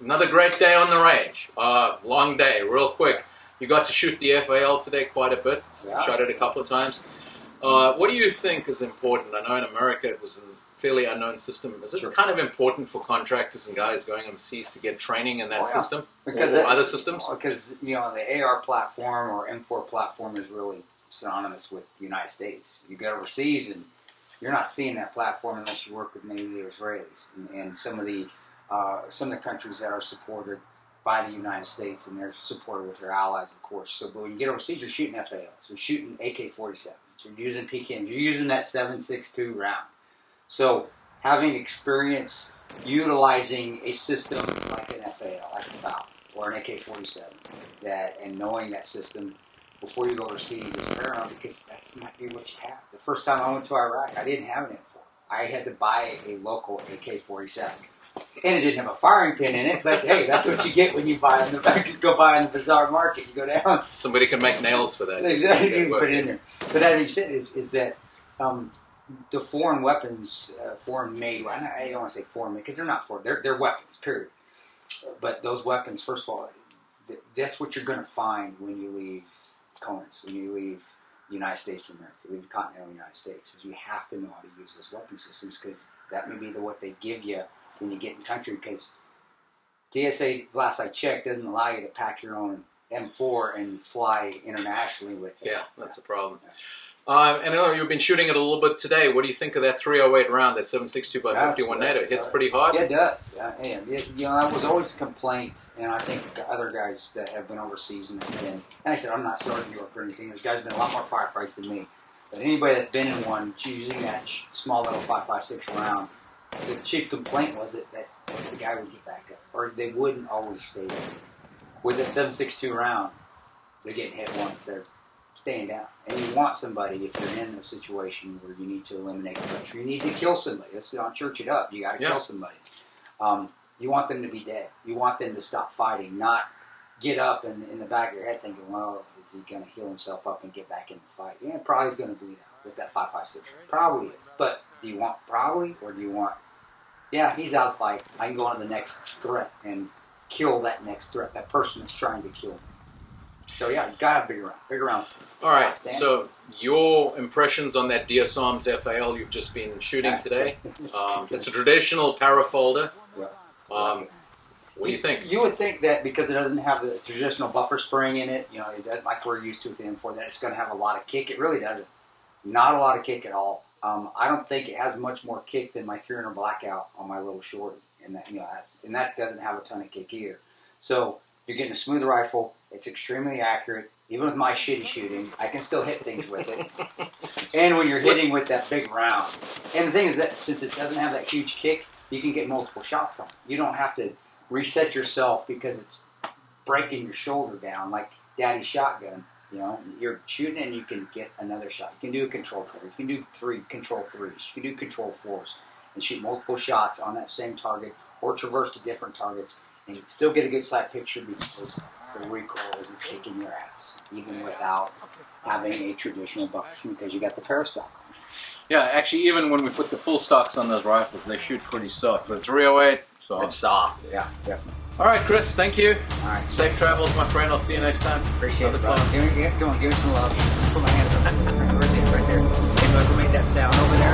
Another great day on the range. Long day, real quick. You got to shoot the FAL today quite a bit. Yeah. Shot it a couple of times. What do you think is important? I know in America it was a fairly unknown system. Is it kind of important for contractors and guys going overseas to get training in that system? Because or other systems? Because, you know, the AR platform or M4 platform is really synonymous with the United States. You go overseas and you're not seeing that platform unless you work with maybe the Israelis and some of the countries that are supported by the United States, and they're supported with their allies, of course. So, but when you get overseas, you're shooting FALs, you're shooting AK-47s, you're using PKMs, you're using that 7.62 round. So, having experience utilizing a system like an FAL, like a FAL, or an AK-47, and knowing that system before you go overseas is paramount, because that might be what you have. The first time I went to Iraq, I didn't have an M4. I had to buy a local AK-47. And it didn't have a firing pin in it, but hey, that's what you get when you buy in the back. You go buy in the bazaar market. You go down. Somebody can make nails for that. Exactly, you can put it in there. But that being said, is that the foreign weapons, foreign made. I don't want to say foreign made because they're not foreign. They're weapons. Period. But those weapons, first of all, that's what you're going to find when you leave Conus, when you leave the United States of America, leave the continental United States. Is you have to know how to use those weapon systems, because that may be what they give you when you get in country, because DSA, last I checked, doesn't allow you to pack your own M4 and fly internationally with it. Yeah, that's a problem. And I know you've been shooting it a little bit today. What do you think of that 308 round, that 7.62 by 51 NATO? It hits pretty hard? Yeah, it does. And you know, that was always a complaint, and I think other guys that have been overseas and have been, and I said, I'm not starting New York or anything. There's guys who have been a lot more firefights than me. But anybody that's been in one, using that small little 5.56 round, the chief complaint was that the guy would get back up, or they wouldn't always stay there. With that 7.62 round, they're getting hit once, they're staying down. And you want somebody, if you're in a situation where you need to eliminate pressure, you need to kill somebody. Let's not church it up. You got to kill somebody. You want them to be dead. You want them to stop fighting, not get up and in the back of your head thinking, well, is he going to heal himself up and get back in the fight? Yeah, probably he's going to bleed out with that 5.56. Probably is. But do you want probably, or do you want, yeah, he's out of the fight. I can go on to the next threat and kill that next threat, that person that's trying to kill me. So yeah, you got a bigger rounds. All right, so your impressions on that DSArms FAL you've just been shooting today. It's a traditional parafolder. What do you think? You would think that because it doesn't have the traditional buffer spring in it, you know, like we're used to with the M4, that it's going to have a lot of kick. It really doesn't. Not a lot of kick at all. I don't think it has much more kick than my 300 Blackout on my little shorty, and that doesn't have a ton of kick either. So you're getting a smooth rifle. It's extremely accurate. Even with my shitty shooting, I can still hit things with it. And when you're hitting with that big round, and the thing is that since it doesn't have that huge kick, you can get multiple shots on it. You don't have to reset yourself because it's breaking your shoulder down like Daddy's shotgun. You know, you're shooting and you can get another shot. You can do a control 4. You can do 3 control 3s. You can do control 4s and shoot multiple shots on that same target or traverse to different targets, and you can still get a good sight picture because the recoil isn't kicking your ass, even without having a traditional buffer, because you got the parastock on. Yeah, actually, even when we put the full stocks on those rifles, they shoot pretty soft. For 308, soft. It's soft, yeah, definitely. All right, Kris, thank you. All right. Safe travels, my friend. I'll see you next time. Appreciate it, brother. Come on, give me some love. Put my hands up. Right there. Hey, bud, make that sound over there.